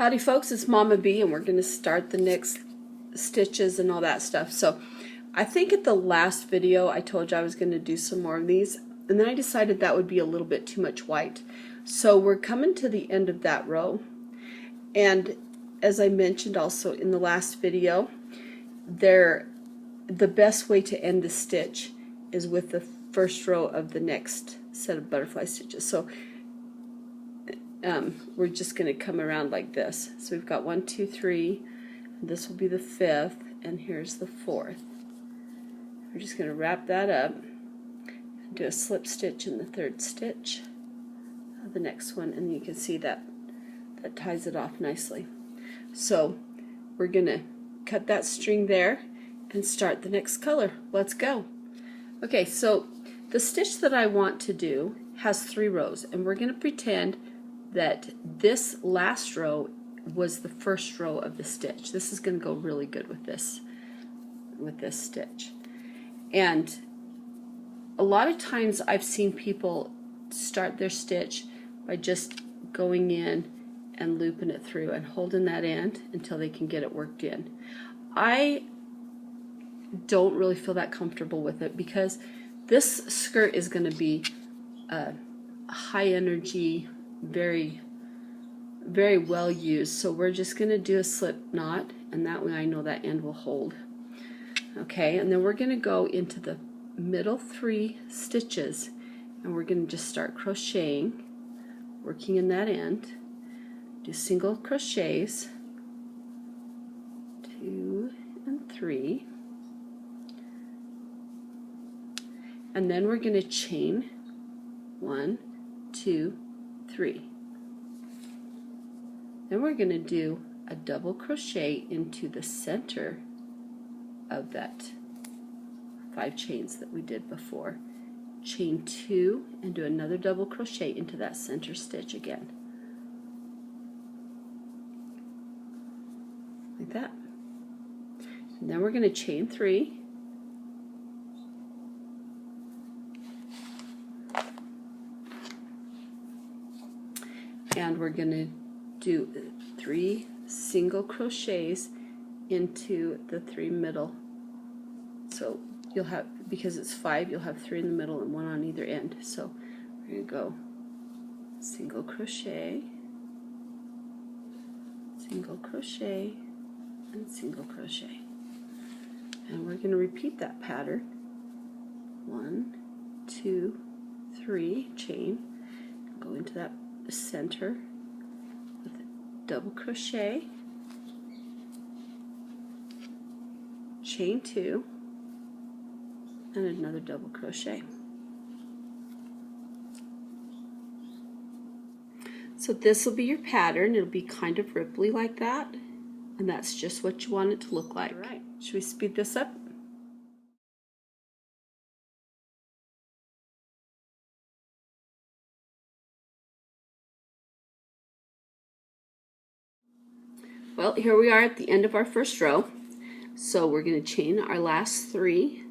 Howdy folks, it's Mama B and we're going to start the next stitches and all that stuff. So I think at the last video I told you I was going to do some more of these, and then I decided that would be a little bit too much white. So we're coming to the end of that row, and as I mentioned also in the last video, the best way to end the stitch is with the first row of the next set of butterfly stitches. So we're just going to come around like this. So we've got 1, 2, 3, and this will be the 5th, and here's the 4th. We're just going to wrap that up and do a slip stitch in the 3rd stitch of the next one, and you can see that ties it off nicely. So we're going to cut that string there and start the next color. Let's go. Okay, so the stitch that I want to do has 3 rows, and we're going to pretend that this last row was the first row of the stitch. This is going to go really good with this stitch. And a lot of times I've seen people start their stitch by just going in and looping it through and holding that end until they can get it worked in. I don't really feel that comfortable with it because this skirt is going to be high energy, very well used, so we're just going to do a slip knot, and that way I know that end will hold. Okay, and then we're going to go into the middle 3 stitches, and we're going to just start crocheting, working in that end. Do single crochets, 2 and 3, and then we're going to chain 1, 2, 3. Then we're going to do a double crochet into the center of that 5 chains that we did before. Chain 2 and do another double crochet into that center stitch again. Like that. And then we're going to chain 3. And we're going to do 3 single crochets into the 3 middle. So you'll have, because it's 5, you'll have 3 in the middle and 1 on either end. So we're going to go single crochet, single crochet, and single crochet. And we're going to repeat that pattern. 1, 2, 3, chain, go into that center with a double crochet, chain 2, and another double crochet. So this will be your pattern. It'll be kind of ripply like that, and that's just what you want it to look like. All right, should we speed this up? Well, here we are at the end of our first row. So we're going to chain our last 3,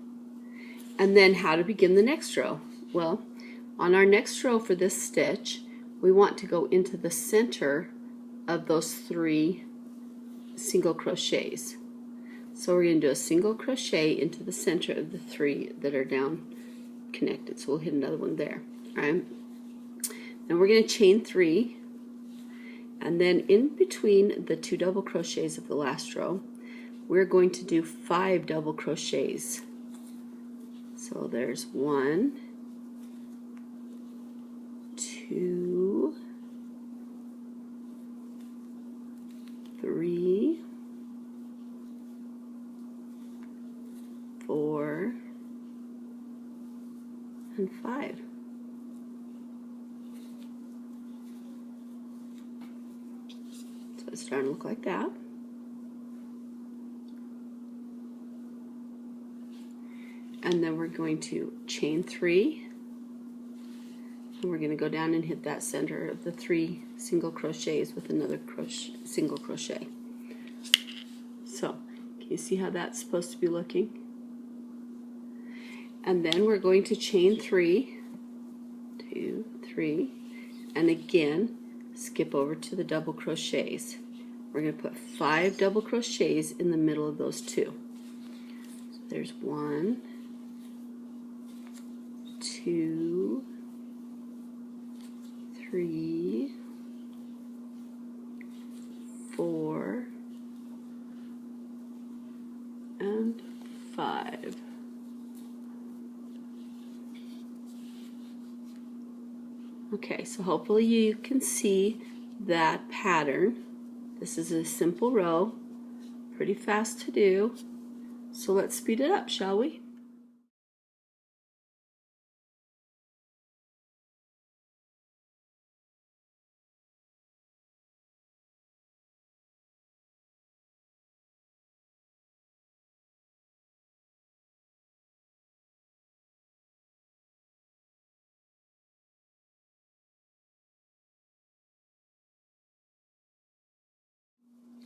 and then how to begin the next row. Well, on our next row for this stitch, we want to go into the center of those 3 single crochets. So we're going to do a single crochet into the center of the 3 that are down connected. So we'll hit another one there. All right. Then we're going to chain 3. And then in between the 2 double crochets of the last row, we're going to do 5 double crochets. So there's 1, 2, 3, 4, and 5. It's starting to look like that. And then we're going to chain 3, and we're going to go down and hit that center of the 3 single crochets with another single crochet. So can you see how that's supposed to be looking? And then we're going to chain 3, 2, 3, and again skip over to the double crochets. we're going to put 5 double crochets in the middle of those 2. So there's 1, 2, 3, 4, and 5. Okay, so hopefully you can see that pattern. This is a simple row, pretty fast to do. So let's speed it up, shall we?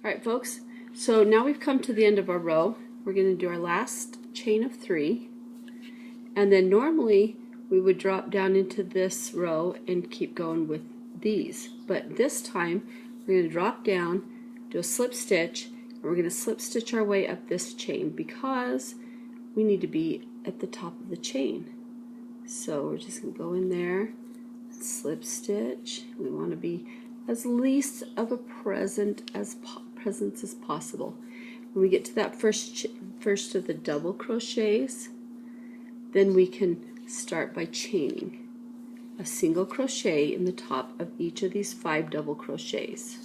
Alright folks, so now we've come to the end of our row. We're going to do our last chain of 3, and then normally we would drop down into this row and keep going with these, but this time we're going to drop down, do a slip stitch, and we're going to slip stitch our way up this chain because we need to be at the top of the chain. So we're just going to go in there, slip stitch. We want to be as least of a presence as possible. When we get to that first of the double crochets, then we can start by chaining a single crochet in the top of each of these 5 double crochets.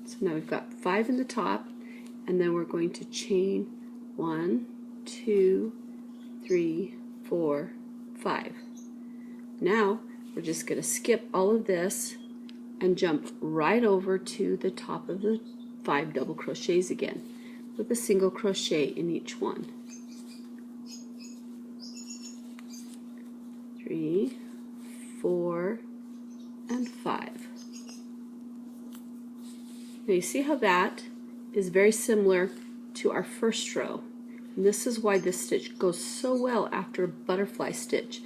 So now we've got 5 in the top, and then we're going to chain 1, 2, 3, 4, 5. Now we're just going to skip all of this and jump right over to the top of the 5 double crochets again with a single crochet in each one. 3, 4, and 5. Now you see how that is very similar to our first row. And this is why this stitch goes so well after a butterfly stitch,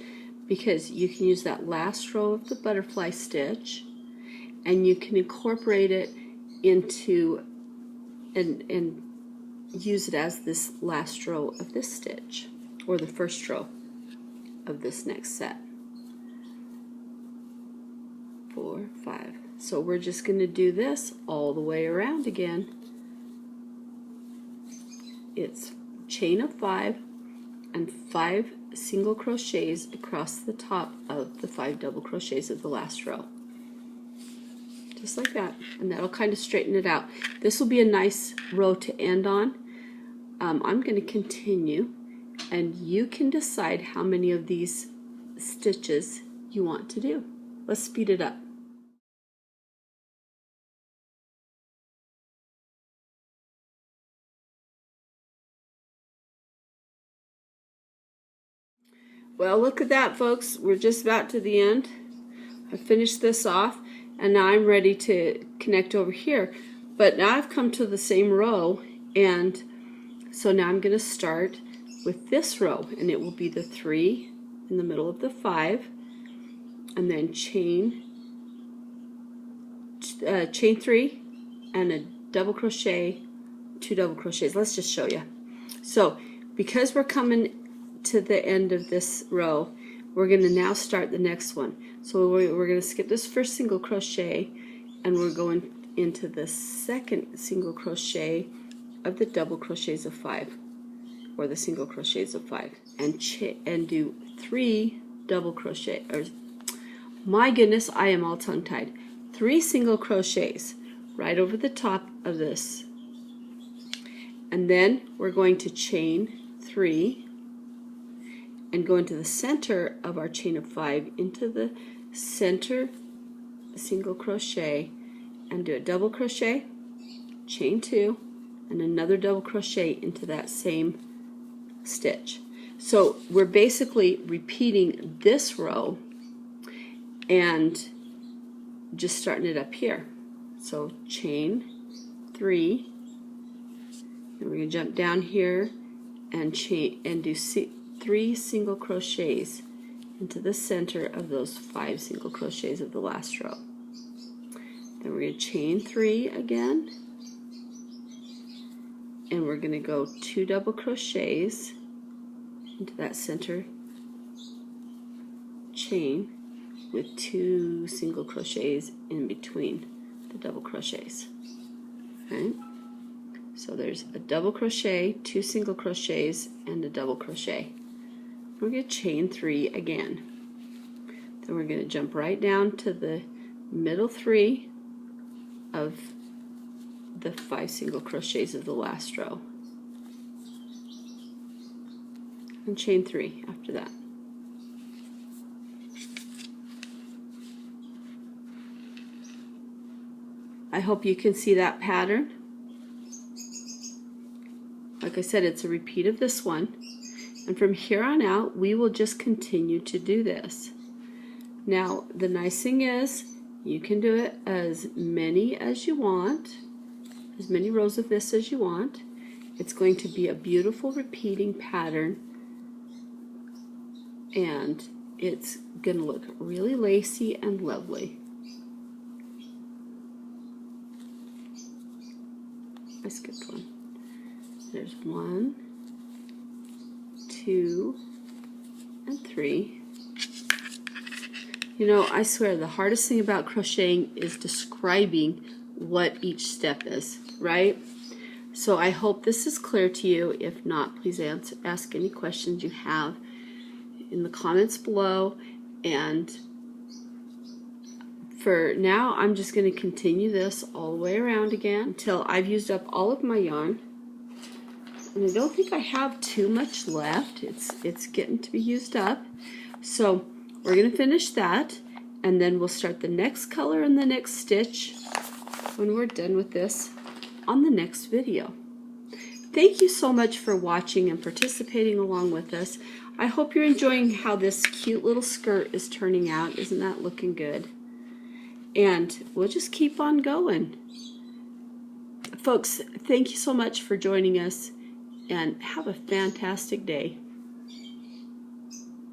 because you can use that last row of the butterfly stitch and you can incorporate it into and use it as this last row of this stitch, or the first row of this next set. 4, 5. So we're just going to do this all the way around again. It's chain of 5 and 5 single crochets across the top of the 5 double crochets of the last row. Just like that, and that'll kind of straighten it out. This will be a nice row to end on. I'm going to continue, and you can decide how many of these stitches you want to do. Let's speed it up. Well, look at that, folks. We're just about to the end. I finished this off, and now I'm ready to connect over here. But now I've come to the same row, and so now I'm going to start with this row, and it will be the 3 in the middle of the 5, and then chain 3 and a double crochet, 2 double crochets. Let's just show you. So because we're coming to the end of this row, we're going to now start the next one. So we're going to skip this first single crochet, and we're going into the second single crochet of the double crochets of 5, or the single crochets of 5, and do 3 double crochet, or my goodness, I am all tongue-tied. 3 single crochets right over the top of this, and then we're going to chain 3 and go into the center of our chain of 5 into the center single crochet, and do a double crochet, chain 2, and another double crochet into that same stitch. So we're basically repeating this row and just starting it up here. So chain 3, and we're going to jump down here and chain and do 3 single crochets into the center of those 5 single crochets of the last row. Then we're going to chain 3 again, and we're going to go 2 double crochets into that center chain with 2 single crochets in between the double crochets. Okay? So there's a double crochet, 2 single crochets, and a double crochet. We're going to chain 3 again. Then we're going to jump right down to the middle 3 of the 5 single crochets of the last row. And chain 3 after that. I hope you can see that pattern. Like I said, it's a repeat of this one. And from here on out, we will just continue to do this. Now, the nice thing is, you can do it as many as you want, as many rows of this as you want. It's going to be a beautiful repeating pattern, and it's going to look really lacy and lovely. I skipped one. There's 1, 2, and 3. You know, I swear the hardest thing about crocheting is describing what each step is, right? So I hope this is clear to you. If not, please ask any questions you have in the comments below. And for now, I'm just going to continue this all the way around again until I've used up all of my yarn. And I don't think I have too much left. It's getting to be used up. So we're going to finish that, and then we'll start the next color and the next stitch when we're done with this on the next video. Thank you so much for watching and participating along with us. I hope you're enjoying how this cute little skirt is turning out. Isn't that looking good? And we'll just keep on going. Folks, thank you so much for joining us, and have a fantastic day.